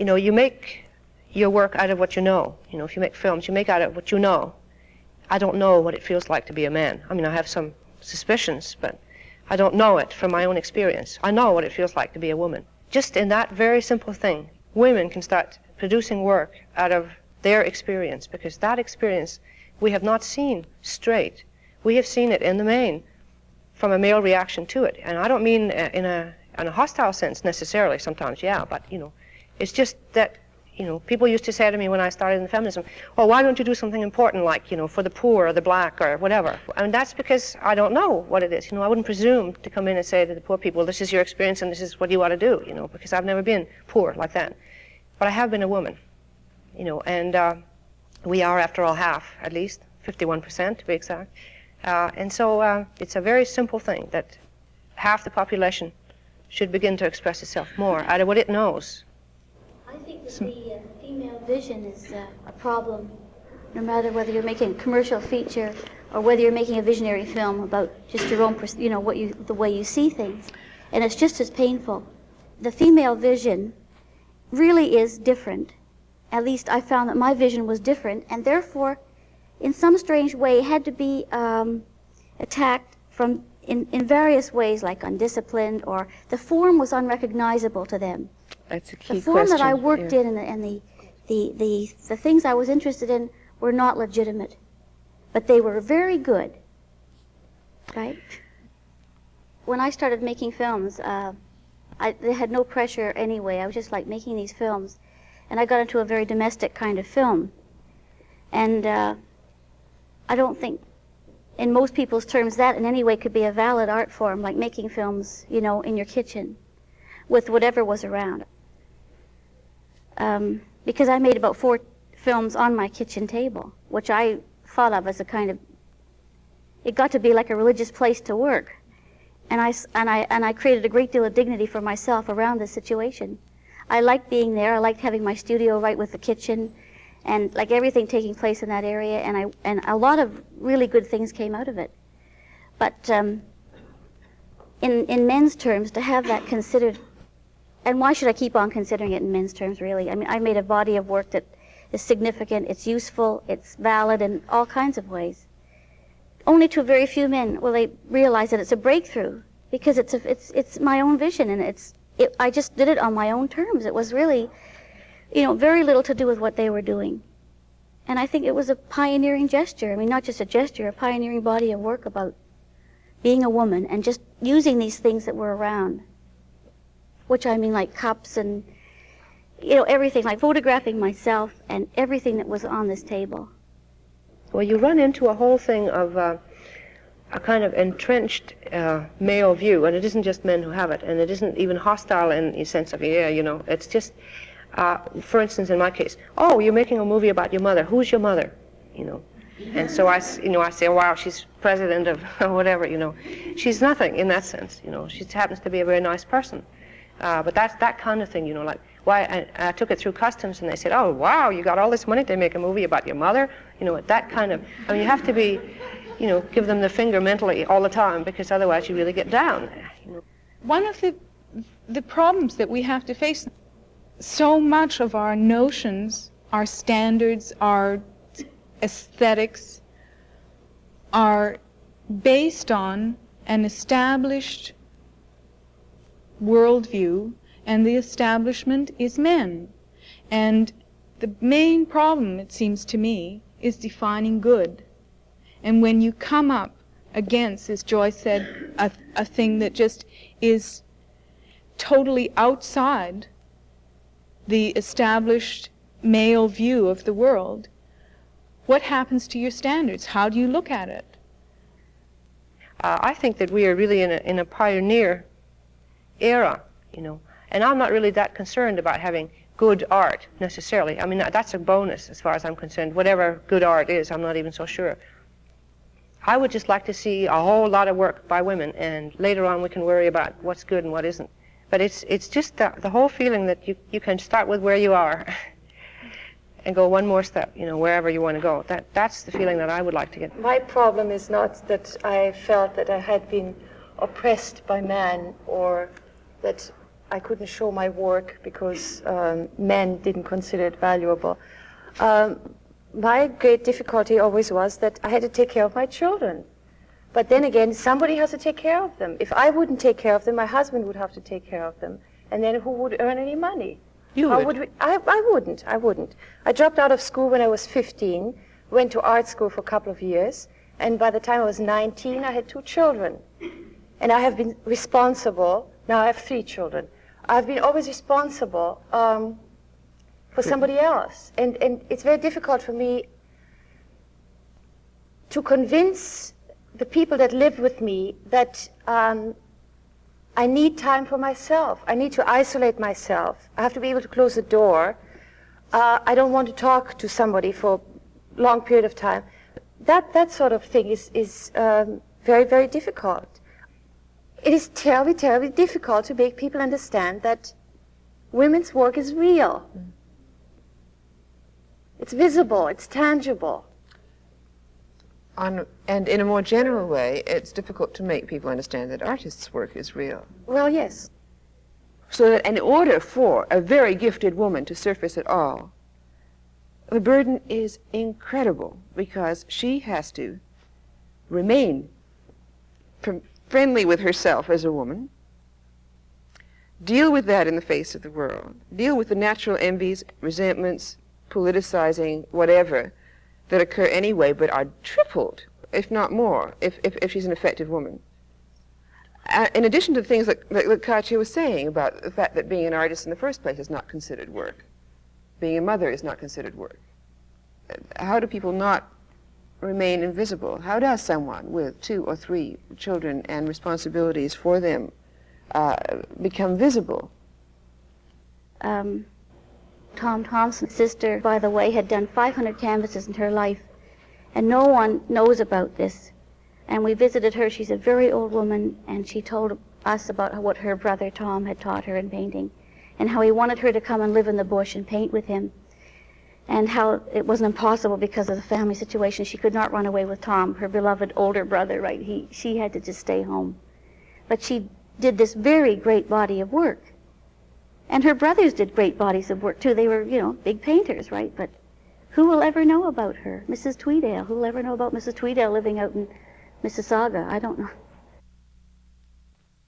you know, you make your work out of what you know. You know, if you make films, you make out of what you know. I don't know what it feels like to be a man. I mean, I have some suspicions, but I don't know it from my own experience. I know what it feels like to be a woman. Just in that very simple thing, women can start producing work out of their experience, because that experience we have not seen straight. We have seen it in the main from a male reaction to it. And I don't mean in a hostile sense necessarily, sometimes, yeah, but, you know, it's just that, you know, people used to say to me when I started in feminism, oh, why don't you do something important like, you know, for the poor or the black or whatever? And that's because I don't know what it is. You know, I wouldn't presume to come in and say to the poor people, this is your experience and this is what you ought to do, you know, because I've never been poor like that. But I have been a woman, you know, and we are, after all, half, at least, 51% to be exact. And so it's a very simple thing that half the population should begin to express itself more out of what it knows. I think that the female vision is a problem, no matter whether you're making a commercial feature or whether you're making a visionary film about just your own, you know, the way you see things, and it's just as painful. The female vision really is different. At least I found that my vision was different, and therefore, in some strange way, had to be attacked from in various ways, like undisciplined, or the form was unrecognizable to them. That's a key question. The form that I worked in and the things I was interested in were not legitimate, but they were very good, right? When I started making films, they had no pressure anyway. I was just like making these films, and I got into a very domestic kind of film. And I don't think, in most people's terms, that in any way could be a valid art form, like making films, you know, in your kitchen with whatever was around. Because I made about 4 films on my kitchen table, which I thought of as a kind of, it got to be like a religious place to work. And I created a great deal of dignity for myself around this situation. I liked being there. I liked having my studio right with the kitchen, and like everything taking place in that area. And a lot of really good things came out of it. But in men's terms, to have that considered, and why should I keep on considering it in men's terms, really? I mean, I made a body of work that is significant, it's useful, it's valid in all kinds of ways. Only to very few men will they realize that it's a breakthrough, because it's my own vision, and I just did it on my own terms. It was really, you know, very little to do with what they were doing. And I think it was a pioneering gesture. I mean, not just a gesture, a pioneering body of work about being a woman and just using these things that were around, which I mean like cups and, you know, everything, like photographing myself and everything that was on this table. Well, you run into a whole thing of a kind of entrenched male view, and it isn't just men who have it, and it isn't even hostile in the sense of, yeah, you know, it's just, for instance, in my case, oh, you're making a movie about your mother. Who's your mother? You know, and so I say, wow, she's president of whatever, you know. She's nothing in that sense, you know. She happens to be a very nice person. But that's that kind of thing, you know, like, why I took it through customs, and they said, oh, wow, you got all this money to make a movie about your mother? You know, that kind of, I mean, you have to be, you know, give them the finger mentally all the time, because otherwise you really get down. You know. One of the problems that we have to face, so much of our notions, our standards, our aesthetics are based on an established worldview, and the establishment is men. And the main problem, it seems to me, is defining good. And when you come up against, as Joyce said, a thing that just is totally outside the established male view of the world, what happens to your standards? How do you look at it? I think that we are really in a pioneer era, you know, and I'm not really that concerned about having good art necessarily. I mean, that's a bonus as far as I'm concerned. Whatever good art is, I'm not even so sure. I would just like to see a whole lot of work by women, and later on we can worry about what's good and what isn't. But it's just the whole feeling that you can start with where you are and go one more step, you know, wherever you want to go. That's the feeling that I would like to get. My problem is not that I felt that I had been oppressed by man, or that I couldn't show my work because men didn't consider it valuable. My great difficulty always was that I had to take care of my children. But then again, somebody has to take care of them. If I wouldn't take care of them, my husband would have to take care of them. And then who would earn any money? You How would. would I wouldn't. I wouldn't. I dropped out of school when I was 15, went to art school for a couple of years, and by the time I was 19, I had 2 children. And I have been responsible. Now I have 3 children. I've been always responsible for somebody else. And it's very difficult for me to convince the people that live with me that I need time for myself. I need to isolate myself. I have to be able to close the door. I don't want to talk to somebody for a long period of time. That sort of thing is very, very difficult. It is terribly, terribly difficult to make people understand that women's work is real. It's visible, it's tangible. And in a more general way, it's difficult to make people understand that artists' work is real. Well, yes. So that in order for a very gifted woman to surface at all, the burden is incredible because she has to remain friendly with herself as a woman, deal with that in the face of the world, deal with the natural envies, resentments, politicizing, whatever, that occur anyway, but are tripled, if not more, if she's an effective woman. In addition to the things that Katya was saying about the fact that being an artist in the first place is not considered work. Being a mother is not considered work. How do people not remain invisible? How does someone with 2 or 3 children and responsibilities for them become visible? Tom Thompson's sister, by the way, had done 500 canvases in her life, and no one knows about this. And we visited her. She's a very old woman, and she told us about what her brother Tom had taught her in painting, and how he wanted her to come and live in the bush and paint with him, and how it wasn't impossible because of the family situation. She could not run away with Tom, her beloved older brother, right? She had to just stay home. But she did this very great body of work. And her brothers did great bodies of work, too. They were, big painters, right? But who will ever know about her? Mrs. Tweedale. Who will ever know about Mrs. Tweedale living out in Mississauga? I don't know.